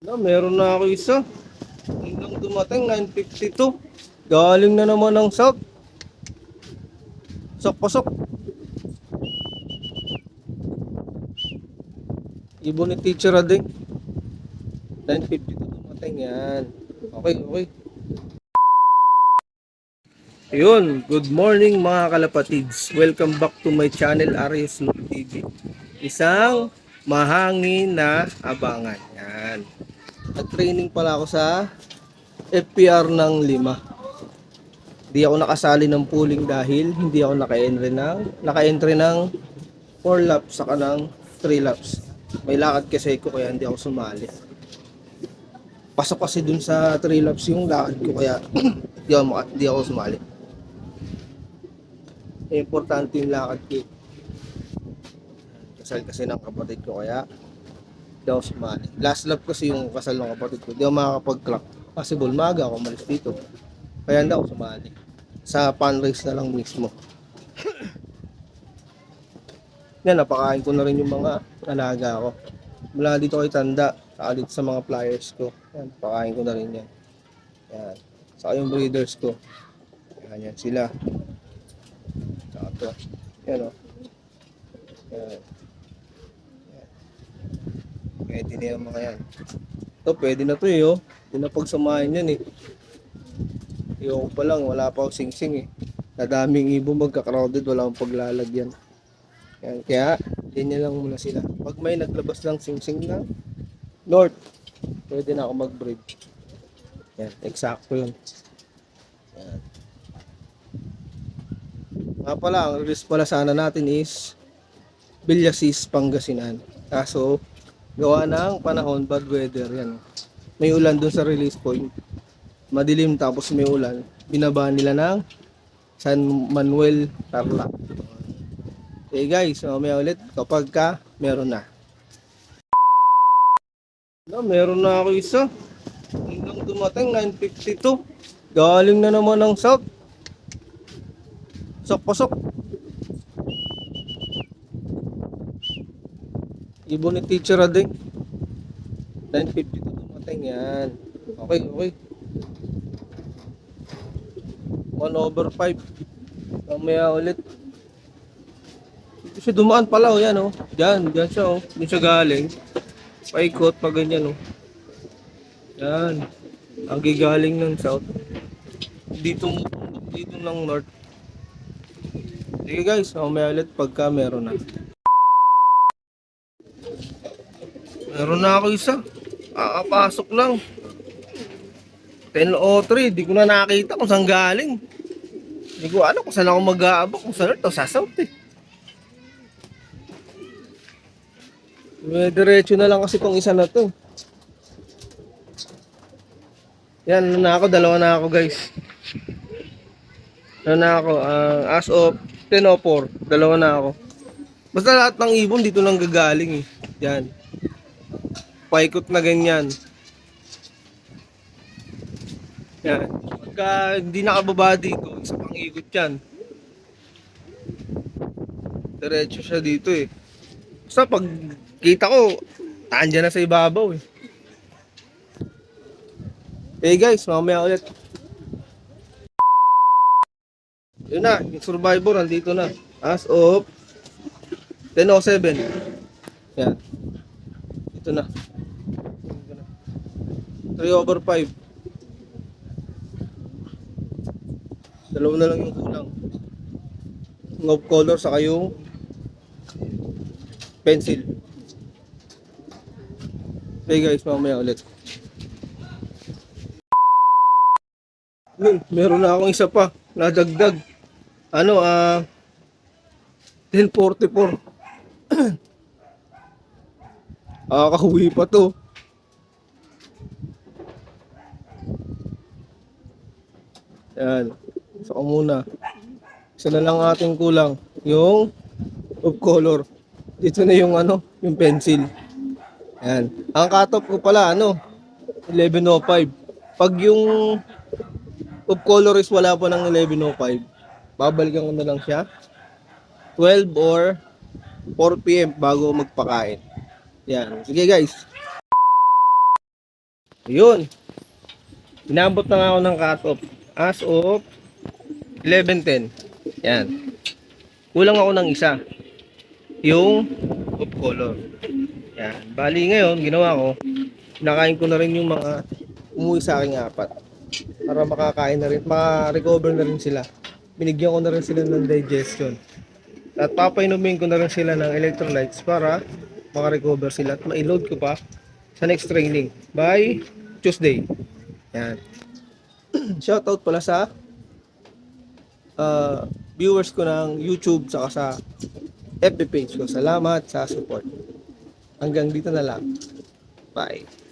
Meron na ako isa. Hanggang dumating, 9:52. Galing na naman ng south. Pasok-pasok. Ibon ni Teacher Ading. 9:52 dumating yan. Okay, okay. Yun, good morning mga kalapatids. Welcome back to my channel, Arius Loop TV. Isang mahangin na abangan. Yan. Nag-training pala ako sa FPR ng 5. Hindi ako nakasali ng pooling dahil hindi ako naka-entry ng 4 laps saka ng 3 laps. May lakad kasi ko kaya hindi ako sumali. Pasok kasi dun sa 3 laps yung lakad ko kaya hindi ako sumali. Importante yung lakad ko. Kasal kasi ng kapatid ko kaya hindi ako sumali. Last lap kasi yung kasal ng kapatid ko. Hindi ako makakapag-clock. Possible maga ako malis dito. Kaya hindi ako sumali. Sa pan race na lang mismo. Yan, napakain ko na rin yung mga alaga ko. Mula dito kay Tanda, saka dito sa mga flyers ko. Yan, napakain ko na rin yan. Yan. Saka yung breeders ko. Yan, yan sila. Saka ito. Yan o. Yan. Yan. Pwede na yung mga yan. Ito, pwede na to eh oh. Hindi na pagsamahin yan eh. Yung pa lang, wala pa akong sing-sing eh. Nadaming ibon magka-crowded, wala akong paglalagyan. Yan, kaya, ganyan lang muna sila. Pag may naglabas lang sing-sing na north, pwede na ako mag-breed. Yan, eksakto yun. Yan. Nga pala, ang release pala sana natin is Villasis, Pangasinan. Kaso, gawa ng panahon, bad weather. Yan. May ulan dun sa release point. Madilim tapos may ulan. Binaba nila ng San Manuel, Tarlac. Okay guys, mamaya ulit kapag meron na. Meron na ako isa. Hanggang dumating, 9:52. Galing na naman ng south. Pasok-pasok. Ibon ni Teacher Ading. 9:52 dumating yan. Okay, okay. 1/5. Mamaya ulit. Dito siya dumaan pala oh, yan oh. Diyan siya oh. Diyan siya galing. Paikot pa ganyan oh. Yan. Ang gigaling ng south. Dito ng north. Sige guys, mamaya ulit pagka meron na. Meron na ako isa. Kakapasok lang. 10:03, di ko na nakita kung saan galing. Hindi ko alam kung saan ako mag-aabak, kung saan ito, sa south eh. May diretso na lang kasi tong isa na to. Yan, na ako, dalawa na ako guys. Na ako, as of 10:04, dalawa na ako. Basta lahat ng ibon dito lang gagaling eh. Yan. Paikot na ganyan. Yan. Pagka hindi nakababa dito, isa pang ikot yan. Diretso siya dito eh. Basta pag kita ko, andyan na sa ibabaw eh. Okay guys, mamaya ulit. Yun na, yung survivor andito na. As of 10:07. Yan. Ito na. 3/5. Dalawa na lang yung kulang. Ng color saka yung pencil. Okay guys, mamaya ulit. Meron na akong isa pa. Nadagdag. 10:44. Kakahuwi pa to. Yan. Saka muna. Isa na lang ating kulang. Yung of color. Dito na yung yung pencil. Yan. Ang cutoff ko pala 11:05. Pag yung of color is wala pa ng 11:05, babalikan ko na lang siya 12 or 4 PM bago magpakain. Yan. Sige guys. Yun. Inabot na nga ako ng cut-off as of 11:10. Yan. Kulang ako ng isa. Yung off color. Yan. Bali ngayon, ginawa ko, nakain ko na rin yung mga umuwi sa aking apat. Para makakain na rin, maka-recover na rin sila. Binigyan ko na rin sila ng digestion. At papainumin ko na rin sila ng electrolytes para maka-recover sila at ma-load ko pa sa next training by Tuesday. Yan. Shoutout pala sa viewers ko ng YouTube saka sa FB page ko. Salamat sa support. Hanggang dito na lang. Bye.